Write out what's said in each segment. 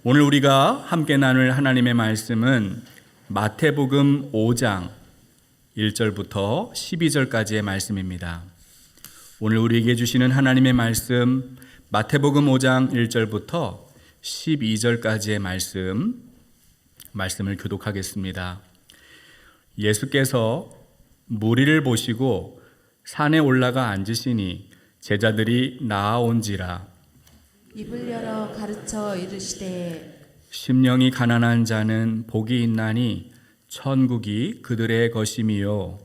오늘 우리가 함께 나눌 하나님의 말씀은 마태복음 5장 1절부터 12절까지의 말씀입니다. 오늘 우리에게 주시는 하나님의 말씀 마태복음 5장 1절부터 12절까지의 말씀을 교독하겠습니다. 예수께서 무리를 보시고 산에 올라가 앉으시니 제자들이 나아온지라. 입을 열어 가르쳐 이르시되 심령이 가난한 자는 복이 있나니 천국이 그들의 것임이요.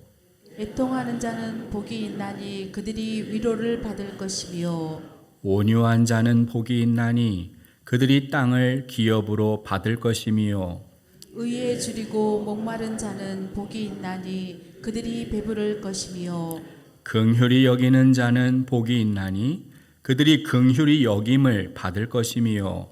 애통하는 자는 복이 있나니 그들이 위로를 받을 것이며 온유한 자는 복이 있나니 그들이 땅을 기업으로 받을 것이며 의에 줄이고 목마른 자는 복이 있나니 그들이 배부를 것이며 긍휼히 여기는 자는 복이 있나니 그들이 긍휼히 여김을 받을 것이며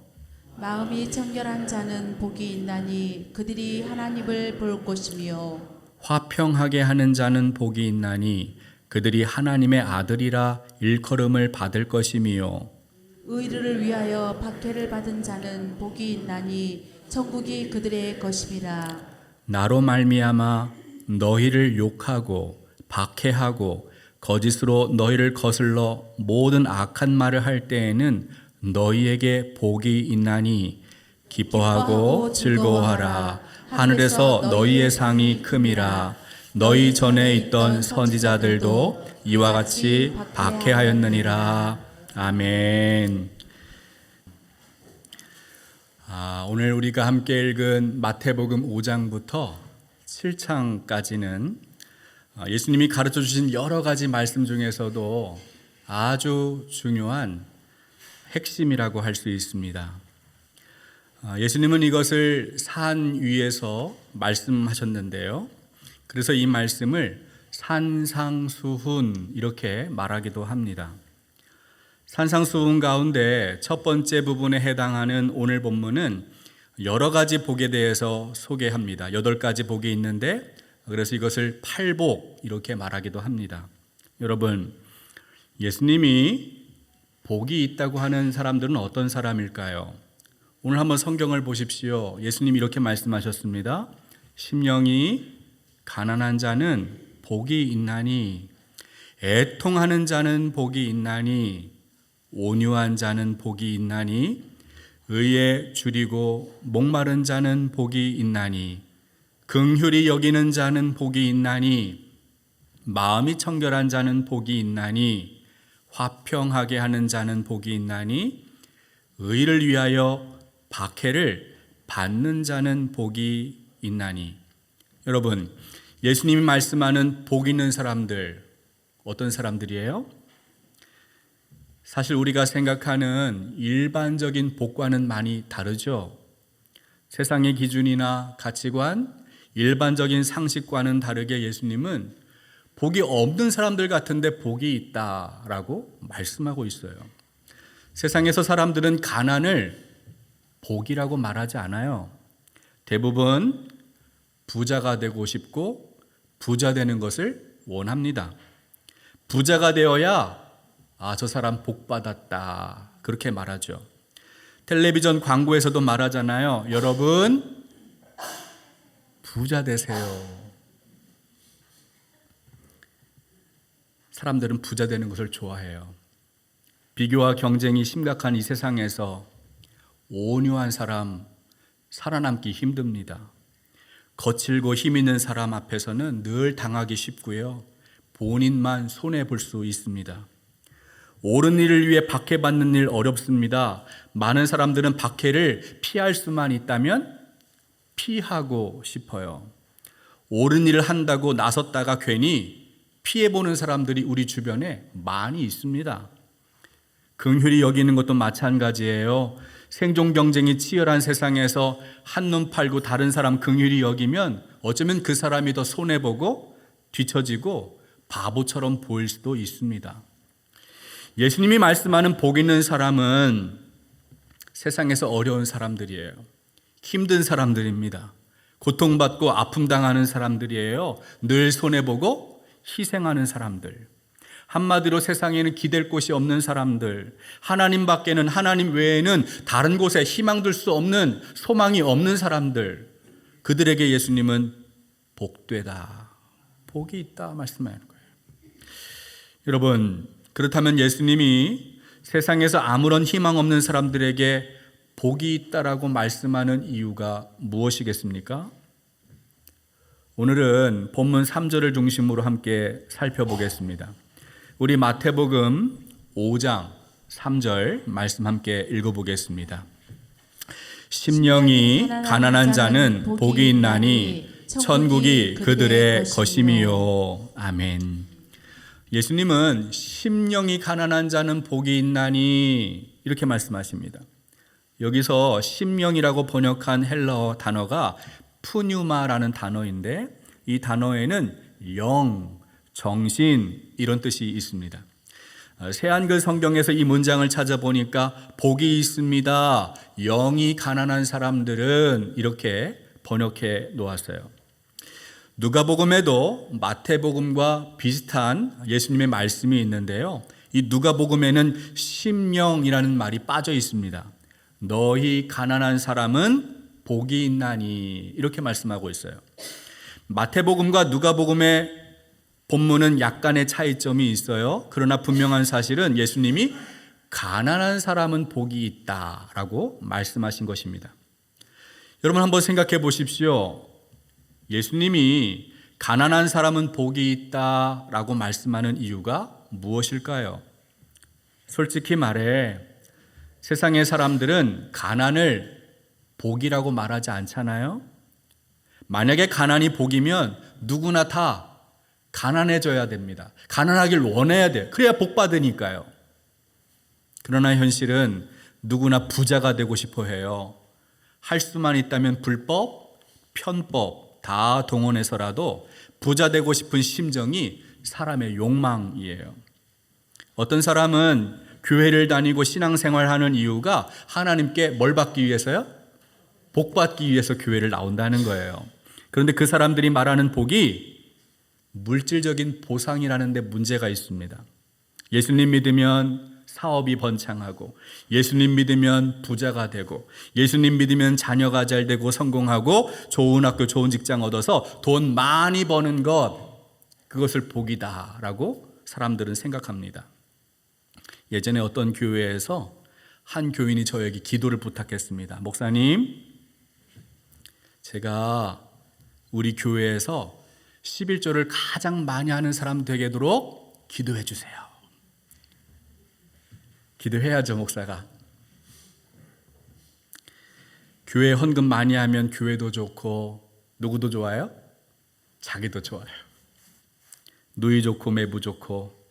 마음이 청결한 자는 복이 있나니 그들이 하나님을 볼 것이며 화평하게 하는 자는 복이 있나니 그들이 하나님의 아들이라 일컬음을 받을 것이며 의를 위하여 박해를 받은 자는 복이 있나니 천국이 그들의 것임이라. 나로 말미암아 너희를 욕하고 박해하고 거짓으로 너희를 거슬러 모든 악한 말을 할 때에는 너희에게 복이 있나니 기뻐하고 즐거워하라. 하늘에서 너희의 상이 큼이라. 너희 전에 있던 선지자들도 이와 같이 박해하였느니라. 아멘. 오늘 우리가 함께 읽은 마태복음 5장부터 7장까지는 예수님이 가르쳐 주신 여러 가지 말씀 중에서도 아주 중요한 핵심이라고 할 수 있습니다. 예수님은 이것을 산 위에서 말씀하셨는데요. 그래서 이 말씀을 산상수훈 이렇게 말하기도 합니다. 산상수훈 가운데 첫 번째 부분에 해당하는 오늘 본문은 여러 가지 복에 대해서 소개합니다. 8가지 복이 있는데 그래서 이것을 팔복 이렇게 말하기도 합니다. 여러분, 예수님이 복이 있다고 하는 사람들은 어떤 사람일까요? 오늘 한번 성경을 보십시오. 예수님이 이렇게 말씀하셨습니다. 심령이 가난한 자는 복이 있나니 애통하는 자는 복이 있나니 온유한 자는 복이 있나니 의에 줄이고 목마른 자는 복이 있나니 긍휼히 여기는 자는 복이 있나니 마음이 청결한 자는 복이 있나니 화평하게 하는 자는 복이 있나니 의를 위하여 박해를 받는 자는 복이 있나니. 여러분, 예수님이 말씀하는 복 있는 사람들 어떤 사람들이에요? 사실 우리가 생각하는 일반적인 복과는 많이 다르죠. 세상의 기준이나 가치관, 일반적인 상식과는 다르게 예수님은 복이 없는 사람들 같은데 복이 있다라고 말씀하고 있어요. 세상에서 사람들은 가난을 복이라고 말하지 않아요. 대부분 부자가 되고 싶고 부자 되는 것을 원합니다. 부자가 되어야 저 사람 복 받았다 그렇게 말하죠. 텔레비전 광고에서도 말하잖아요. 여러분 부자 되세요. 사람들은 부자 되는 것을 좋아해요. 비교와 경쟁이 심각한 이 세상에서 온유한 사람 살아남기 힘듭니다. 거칠고 힘 있는 사람 앞에서는 늘 당하기 쉽고요. 본인만 손해볼 수 있습니다. 옳은 일을 위해 박해받는 일 어렵습니다. 많은 사람들은 박해를 피할 수만 있다면 피하고 싶어요. 옳은 일을 한다고 나섰다가 괜히 피해보는 사람들이 우리 주변에 많이 있습니다. 긍휼히 여기는 것도 마찬가지예요. 생존 경쟁이 치열한 세상에서 한눈 팔고 다른 사람 긍휼히 여기면 어쩌면 그 사람이 더 손해보고 뒤처지고 바보처럼 보일 수도 있습니다. 예수님이 말씀하는 복 있는 사람은 세상에서 어려운 사람들이에요. 힘든 사람들입니다. 고통받고 아픔당하는 사람들이에요. 늘 손해보고 희생하는 사람들. 한마디로 세상에는 기댈 곳이 없는 사람들, 하나님 밖에는, 하나님 외에는 다른 곳에 희망 둘 수 없는, 소망이 없는 사람들, 그들에게 예수님은 복되다, 복이 있다 말씀하는 거예요. 여러분, 그렇다면 예수님이 세상에서 아무런 희망 없는 사람들에게 복이 있다라고 말씀하는 이유가 무엇이겠습니까? 오늘은 본문 3절을 중심으로 함께 살펴보겠습니다. 우리 마태복음 5장 3절 말씀 함께 읽어보겠습니다. 심령이 가난한 자는 복이 있나니 천국이 그들의 것임이요. 아멘. 예수님은 심령이 가난한 자는 복이 있나니 이렇게 말씀하십니다. 여기서 심령이라고 번역한 헬라어 단어가 푸뉴마라는 단어인데, 이 단어에는 영, 정신 이런 뜻이 있습니다. 새한글 성경에서 이 문장을 찾아보니까 복이 있습니다, 영이 가난한 사람들은 이렇게 번역해 놓았어요. 누가복음에도 마태복음과 비슷한 예수님의 말씀이 있는데요, 이 누가복음에는 심령이라는 말이 빠져 있습니다. 너희 가난한 사람은 복이 있나니 이렇게 말씀하고 있어요. 마태복음과 누가복음의 본문은 약간의 차이점이 있어요. 그러나 분명한 사실은 예수님이 가난한 사람은 복이 있다라고 말씀하신 것입니다. 여러분 한번 생각해 보십시오. 예수님이 가난한 사람은 복이 있다라고 말씀하는 이유가 무엇일까요? 솔직히 말해 세상의 사람들은 가난을 복이라고 말하지 않잖아요. 만약에 가난이 복이면 누구나 다 가난해져야 됩니다. 가난하길 원해야 돼요. 그래야 복 받으니까요. 그러나 현실은 누구나 부자가 되고 싶어 해요. 할 수만 있다면 불법, 편법 다 동원해서라도 부자 되고 싶은 심정이 사람의 욕망이에요. 어떤 사람은 교회를 다니고 신앙생활하는 이유가 하나님께 뭘 받기 위해서요? 복 받기 위해서 교회를 나온다는 거예요. 그런데 그 사람들이 말하는 복이 물질적인 보상이라는 데 문제가 있습니다. 예수님 믿으면 사업이 번창하고, 예수님 믿으면 부자가 되고, 예수님 믿으면 자녀가 잘 되고 성공하고 좋은 학교 좋은 직장 얻어서 돈 많이 버는 것, 그것을 복이다라고 사람들은 생각합니다. 예전에 어떤 교회에서 한 교인이 저에게 기도를 부탁했습니다. 목사님, 제가 우리 교회에서 11조를 가장 많이 하는 사람 되도록 기도해 주세요. 기도해야죠, 목사가. 교회 헌금 많이 하면 교회도 좋고 누구도 좋아요? 자기도 좋아요. 누이 좋고 매부 좋고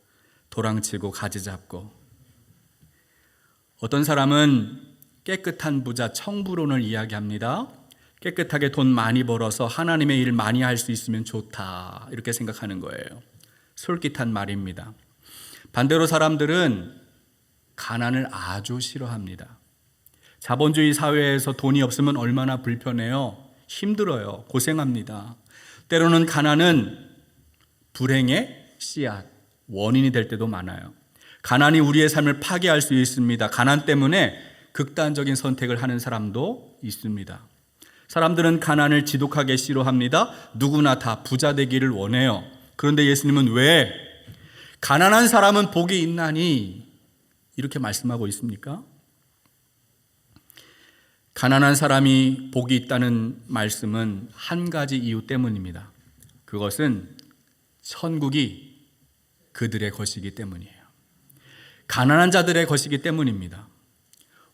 도랑치고 가지 잡고. 어떤 사람은 깨끗한 부자 청부론을 이야기합니다. 깨끗하게 돈 많이 벌어서 하나님의 일 많이 할 수 있으면 좋다, 이렇게 생각하는 거예요. 솔깃한 말입니다. 반대로 사람들은 가난을 아주 싫어합니다. 자본주의 사회에서 돈이 없으면 얼마나 불편해요. 힘들어요. 고생합니다. 때로는 가난은 불행의 씨앗, 원인이 될 때도 많아요. 가난이 우리의 삶을 파괴할 수 있습니다. 가난 때문에 극단적인 선택을 하는 사람도 있습니다. 사람들은 가난을 지독하게 싫어합니다. 누구나 다 부자 되기를 원해요. 그런데 예수님은 왜 가난한 사람은 복이 있나니 이렇게 말씀하고 있습니까? 가난한 사람이 복이 있다는 말씀은 한 가지 이유 때문입니다. 그것은 천국이 그들의 것이기 때문이에요. 가난한 자들의 것이기 때문입니다.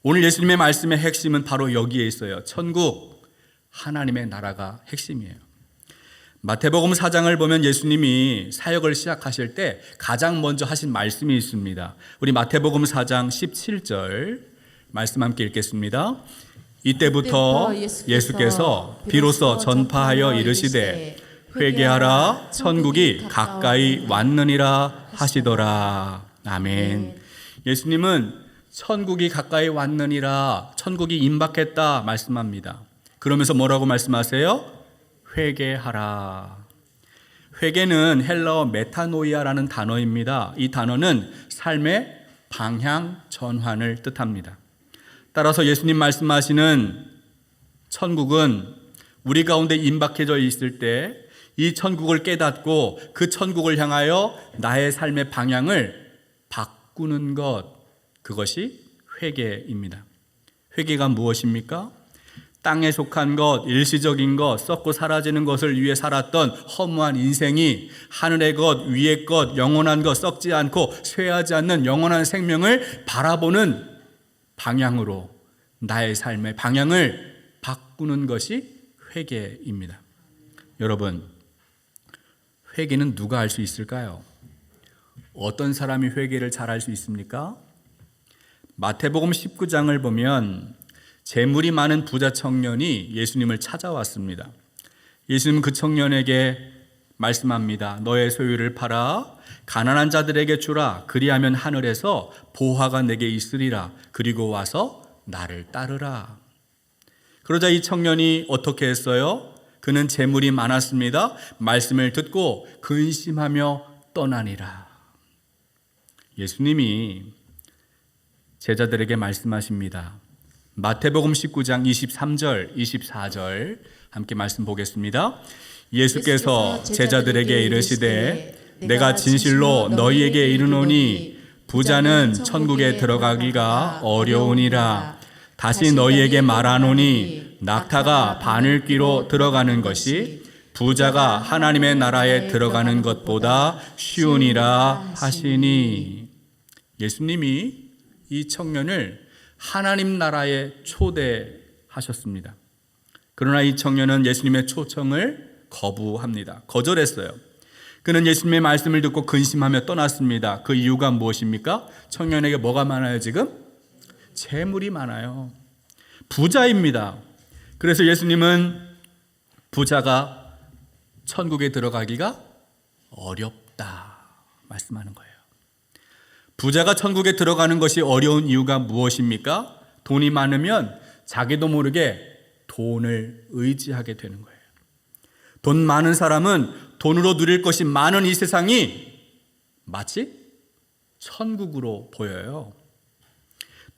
오늘 예수님의 말씀의 핵심은 바로 여기에 있어요. 천국, 하나님의 나라가 핵심이에요. 마태복음 4장을 보면 예수님이 사역을 시작하실 때 가장 먼저 하신 말씀이 있습니다. 우리 마태복음 4장 17절 말씀 함께 읽겠습니다. 이때부터 예수께서 비로소 전파하여 이르시되 회개하라, 천국이 가까이 왔느니라 하시더라. 아멘. 예수님은 천국이 가까이 왔느니라, 천국이 임박했다 말씀합니다. 그러면서 뭐라고 말씀하세요? 회개하라. 회개는 헬라어 메타노이아라는 단어입니다. 이 단어는 삶의 방향 전환을 뜻합니다. 따라서 예수님 말씀하시는 천국은 우리 가운데 임박해져 있을 때 이 천국을 깨닫고 그 천국을 향하여 나의 삶의 방향을 바꾸는 것, 그것이 회개입니다. 회개가 무엇입니까? 땅에 속한 것, 일시적인 것, 썩고 사라지는 것을 위해 살았던 허무한 인생이 하늘의 것, 위의 것, 영원한 것, 썩지 않고 쇠하지 않는 영원한 생명을 바라보는 방향으로 나의 삶의 방향을 바꾸는 것이 회개입니다. 여러분, 회개는 누가 할 수 있을까요? 어떤 사람이 회개를 잘 할 수 있습니까? 마태복음 19장을 보면 재물이 많은 부자 청년이 예수님을 찾아왔습니다. 예수님은 그 청년에게 말씀합니다. 너의 소유를 팔아 가난한 자들에게 주라. 그리하면 하늘에서 보화가 내게 있으리라. 그리고 와서 나를 따르라. 그러자 이 청년이 어떻게 했어요? 그는 재물이 많았습니다. 말씀을 듣고 근심하며 떠나니라. 예수님이 제자들에게 말씀하십니다. 마태복음 19장 23절, 24절 함께 말씀 보겠습니다. 예수께서 제자들에게 이르시되 내가 진실로 너희에게 이르노니 부자는 천국에 들어가기가 어려우니라. 다시 너희에게 말하노니 낙타가 바늘귀로 들어가는 것이 부자가 하나님의 나라에 들어가는 것보다 쉬우니라 하시니. 예수님이 이 청년을 하나님 나라에 초대하셨습니다. 그러나 이 청년은 예수님의 초청을 거부합니다. 거절했어요. 그는 예수님의 말씀을 듣고 근심하며 떠났습니다. 그 이유가 무엇입니까? 청년에게 뭐가 많아요 지금? 재물이 많아요. 부자입니다. 그래서 예수님은 부자가 천국에 들어가기가 어렵다 말씀하는 거예요. 부자가 천국에 들어가는 것이 어려운 이유가 무엇입니까? 돈이 많으면 자기도 모르게 돈을 의지하게 되는 거예요. 돈 많은 사람은 돈으로 누릴 것이 많은 이 세상이 마치 천국으로 보여요.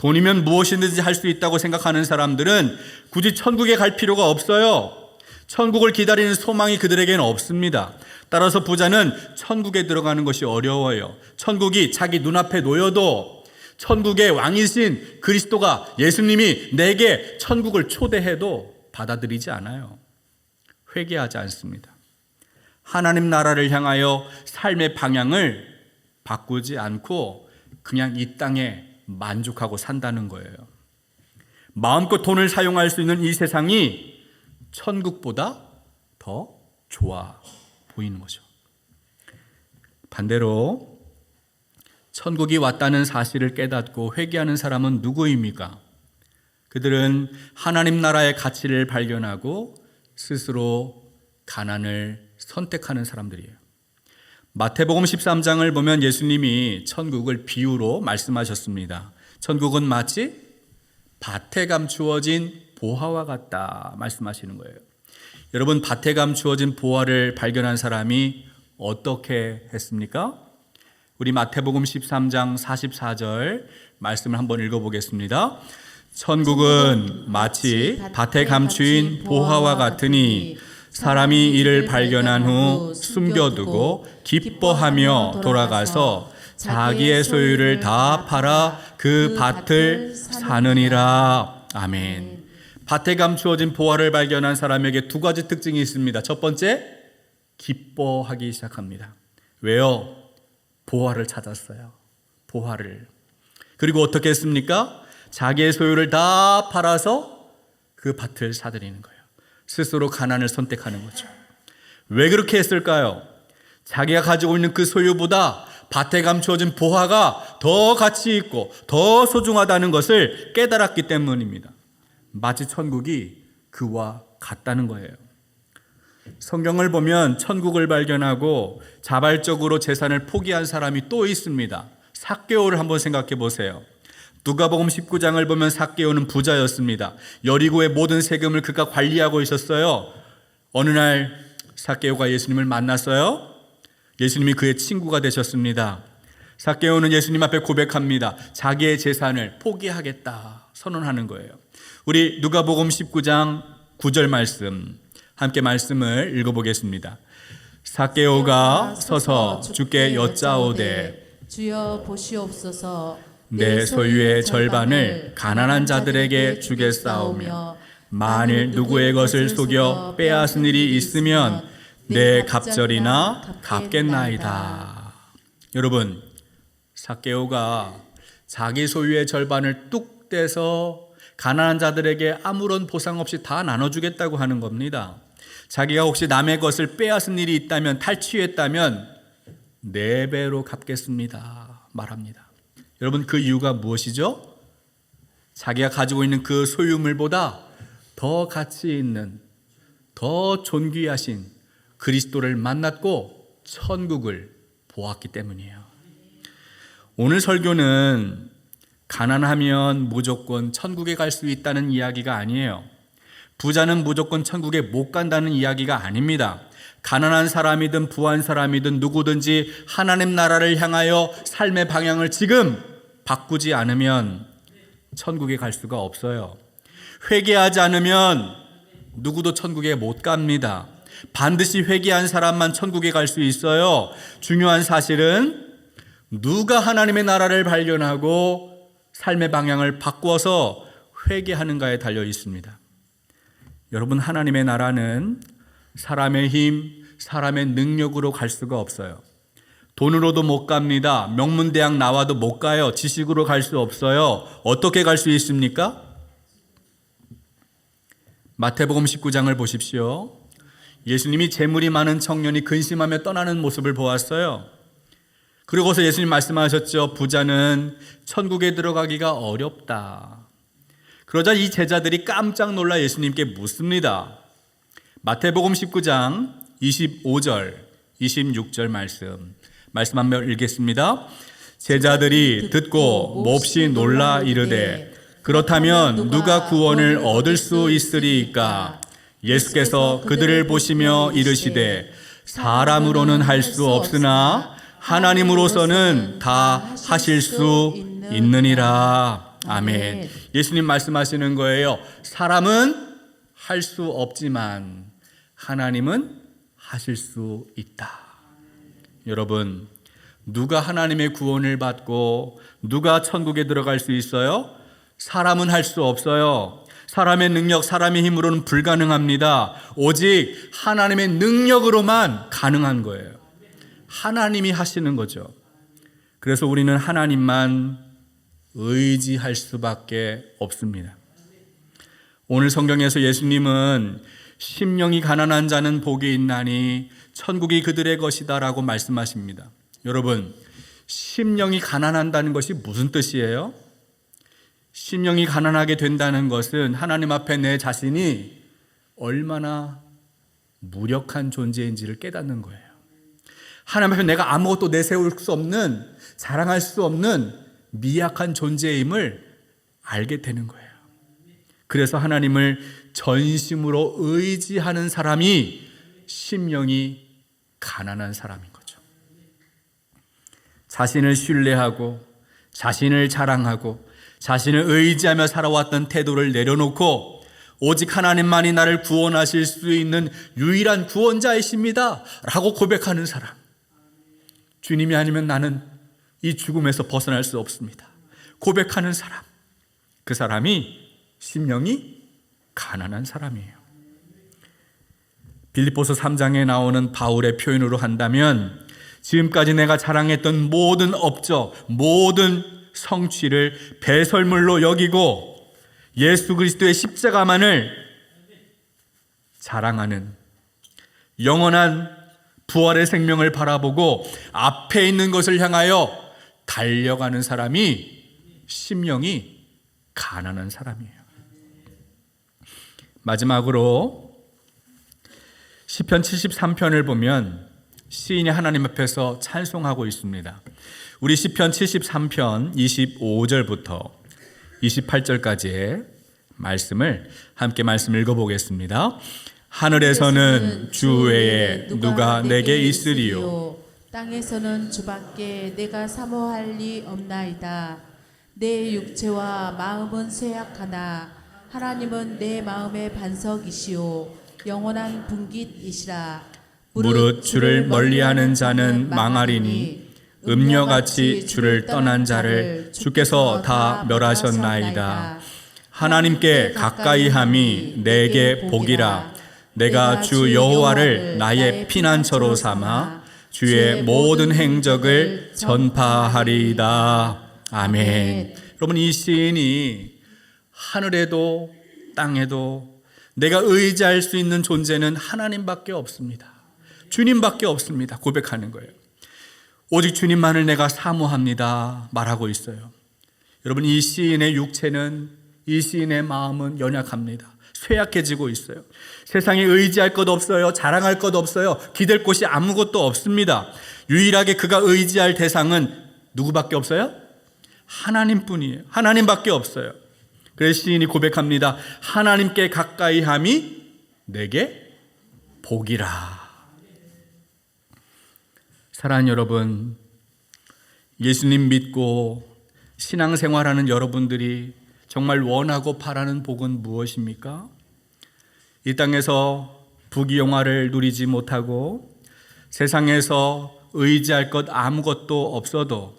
돈이면 무엇이든지 할 수 있다고 생각하는 사람들은 굳이 천국에 갈 필요가 없어요. 천국을 기다리는 소망이 그들에게는 없습니다. 따라서 부자는 천국에 들어가는 것이 어려워요. 천국이 자기 눈앞에 놓여도 천국의 왕이신 그리스도가 예수님이 내게 천국을 초대해도 받아들이지 않아요. 회개하지 않습니다. 하나님 나라를 향하여 삶의 방향을 바꾸지 않고 그냥 이 땅에 만족하고 산다는 거예요. 마음껏 돈을 사용할 수 있는 이 세상이 천국보다 더 좋아 보이는 거죠. 반대로 천국이 왔다는 사실을 깨닫고 회개하는 사람은 누구입니까? 그들은 하나님 나라의 가치를 발견하고 스스로 가난을 선택하는 사람들이에요. 마태복음 13장을 보면 예수님이 천국을 비유로 말씀하셨습니다. 천국은 마치 밭에 감추어진 보화와 같다 말씀하시는 거예요. 여러분, 밭에 감추어진 보화를 발견한 사람이 어떻게 했습니까? 우리 마태복음 13장 44절 말씀을 한번 읽어보겠습니다. 천국은 마치 밭에 감추인 보화와 같으니 사람이 이를 발견한 후 숨겨두고 기뻐하며 돌아가서 자기의 소유를 다 팔아 그 밭을 사느니라. 아멘. 밭에 감추어진 보화를 발견한 사람에게 두 가지 특징이 있습니다. 첫 번째, 기뻐하기 시작합니다. 왜요? 보화를 찾았어요. 보화를. 그리고 어떻게 했습니까? 자기의 소유를 다 팔아서 그 밭을 사들이는 거예요. 스스로 가난을 선택하는 거죠. 왜 그렇게 했을까요? 자기가 가지고 있는 그 소유보다 밭에 감추어진 보화가 더 가치 있고 더 소중하다는 것을 깨달았기 때문입니다. 마치 천국이 그와 같다는 거예요. 성경을 보면 천국을 발견하고 자발적으로 재산을 포기한 사람이 또 있습니다. 삭개오를 한번 생각해 보세요. 누가복음 19장을 보면 삭개오는 부자였습니다. 여리고의 모든 세금을 그가 관리하고 있었어요. 어느 날 삭개오가 예수님을 만났어요. 예수님이 그의 친구가 되셨습니다. 삭개오는 예수님 앞에 고백합니다. 자기의 재산을 포기하겠다 선언하는 거예요. 우리 누가복음 19장 9절 말씀 함께 말씀을 읽어보겠습니다. 삭개오가 서서 주께 여짜오되 주여 보시옵소서 내 소유의 절반을 가난한 자들에게 주겠사오며 만일 누구의 것을 속여 빼앗은 일이 있으면 내 갑절이나 갚겠나이다. 여러분, 삭개오가 자기 소유의 절반을 뚝 떼서 가난한 자들에게 아무런 보상 없이 다 나눠주겠다고 하는 겁니다. 자기가 혹시 남의 것을 빼앗은 일이 있다면, 탈취했다면 4배로 갚겠습니다 말합니다. 여러분, 그 이유가 무엇이죠? 자기가 가지고 있는 그 소유물보다 더 가치 있는, 더 존귀하신 그리스도를 만났고 천국을 보았기 때문이에요. 오늘 설교는 가난하면 무조건 천국에 갈 수 있다는 이야기가 아니에요. 부자는 무조건 천국에 못 간다는 이야기가 아닙니다. 가난한 사람이든 부한 사람이든 누구든지 하나님 나라를 향하여 삶의 방향을 지금 바꾸지 않으면 천국에 갈 수가 없어요. 회개하지 않으면 누구도 천국에 못 갑니다. 반드시 회개한 사람만 천국에 갈 수 있어요. 중요한 사실은 누가 하나님의 나라를 발견하고 삶의 방향을 바꿔서 회개하는가에 달려 있습니다. 여러분, 하나님의 나라는 사람의 힘, 사람의 능력으로 갈 수가 없어요. 돈으로도 못 갑니다. 명문대학 나와도 못 가요. 지식으로 갈 수 없어요. 어떻게 갈 수 있습니까? 마태복음 19장을 보십시오. 예수님이 재물이 많은 청년이 근심하며 떠나는 모습을 보았어요. 그러고서 예수님 말씀하셨죠. 부자는 천국에 들어가기가 어렵다. 그러자 이 제자들이 깜짝 놀라 예수님께 묻습니다. 마태복음 19장 25절, 26절 말씀 한번 읽겠습니다. 제자들이 듣고 몹시 놀라 이르되 그렇다면 누가 구원을 얻을 수 있으리이까? 예수께서 그들을 보시며 이르시되 사람으로는 할 수 없으나 하나님으로서는 다 하실 수 있느니라. 아멘. 예수님 말씀하시는 거예요. 사람은 할 수 없지만 하나님은 하실 수 있다. 여러분, 누가 하나님의 구원을 받고 누가 천국에 들어갈 수 있어요? 사람은 할 수 없어요. 사람의 능력, 사람의 힘으로는 불가능합니다. 오직 하나님의 능력으로만 가능한 거예요. 하나님이 하시는 거죠. 그래서 우리는 하나님만 의지할 수밖에 없습니다. 오늘 성경에서 예수님은 심령이 가난한 자는 복이 있나니 천국이 그들의 것이다 라고 말씀하십니다. 여러분, 심령이 가난한다는 것이 무슨 뜻이에요? 심령이 가난하게 된다는 것은 하나님 앞에 내 자신이 얼마나 무력한 존재인지를 깨닫는 거예요. 하나님 앞에 내가 아무것도 내세울 수 없는, 자랑할 수 없는 미약한 존재임을 알게 되는 거예요. 그래서 하나님을 전심으로 의지하는 사람이 심령이 가난한 사람인 거죠. 자신을 신뢰하고 자신을 자랑하고 자신을 의지하며 살아왔던 태도를 내려놓고 오직 하나님만이 나를 구원하실 수 있는 유일한 구원자이십니다 라고 고백하는 사람. 주님이 아니면 나는 이 죽음에서 벗어날 수 없습니다. 고백하는 사람. 그 사람이 심령이 가난한 사람이에요. 빌립보서 3장에 나오는 바울의 표현으로 한다면 지금까지 내가 자랑했던 모든 업적, 모든 성취를 배설물로 여기고 예수 그리스도의 십자가만을 자랑하는 영원한 부활의 생명을 바라보고 앞에 있는 것을 향하여 달려가는 사람이 심령이 가난한 사람이에요. 마지막으로 시편 73편을 보면 시인이 하나님 앞에서 찬송하고 있습니다. 우리 시편 73편 25절부터 28절까지의 말씀을 함께 말씀 읽어보겠습니다. 하늘에서는 주 외에 누가 내게 있으리요? 땅에서는 주밖에 내가 사모할 리 없나이다. 내 육체와 마음은 쇠약하나 하나님은 내 마음의 반석이시오 영원한 분깃이시라. 무릇 주를 멀리하는 자는 망하리니 음녀같이 주를 떠난 자를 주께서 다 멸하셨나이다. 하나님께 가까이함이 내게 복이라. 내가 주 여호와를 나의 피난처로 삼아 주의 모든 행적을 전파하리이다. 아멘. 여러분, 이 시인이 하늘에도 땅에도 내가 의지할 수 있는 존재는 하나님밖에 없습니다. 주님밖에 없습니다. 고백하는 거예요. 오직 주님만을 내가 사모합니다. 말하고 있어요. 여러분, 이 시인의 육체는, 이 시인의 마음은 연약합니다. 쇠약해지고 있어요. 세상에 의지할 것 없어요. 자랑할 것 없어요. 기댈 곳이 아무것도 없습니다. 유일하게 그가 의지할 대상은 누구밖에 없어요? 하나님뿐이에요. 하나님밖에 없어요. 그래서 시인이 고백합니다. 하나님께 가까이함이 내게 복이라. 사랑하는 여러분, 예수님 믿고 신앙생활하는 여러분들이 정말 원하고 바라는 복은 무엇입니까? 이 땅에서 부귀영화를 누리지 못하고 세상에서 의지할 것 아무것도 없어도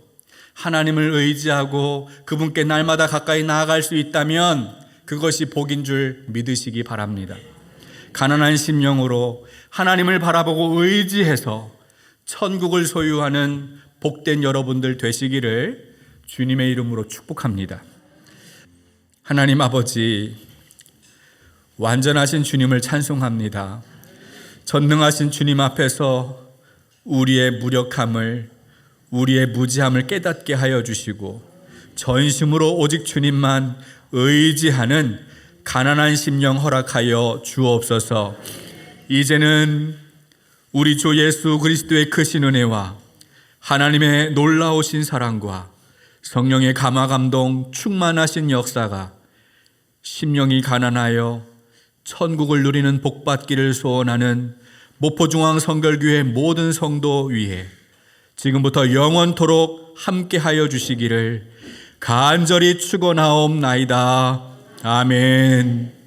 하나님을 의지하고 그분께 날마다 가까이 나아갈 수 있다면 그것이 복인 줄 믿으시기 바랍니다. 가난한 심령으로 하나님을 바라보고 의지해서 천국을 소유하는 복된 여러분들 되시기를 주님의 이름으로 축복합니다. 하나님 아버지, 완전하신 주님을 찬송합니다. 전능하신 주님 앞에서 우리의 무력함을, 우리의 무지함을 깨닫게 하여 주시고 전심으로 오직 주님만 의지하는 가난한 심령 허락하여 주옵소서. 이제는 우리 주 예수 그리스도의 크신 은혜와 하나님의 놀라우신 사랑과 성령의 감화감동 충만하신 역사가 심령이 가난하여 천국을 누리는 복받기를 소원하는 목포중앙성결교회 모든 성도 위에 지금부터 영원토록 함께하여 주시기를 간절히 축원하옵나이다. 아멘.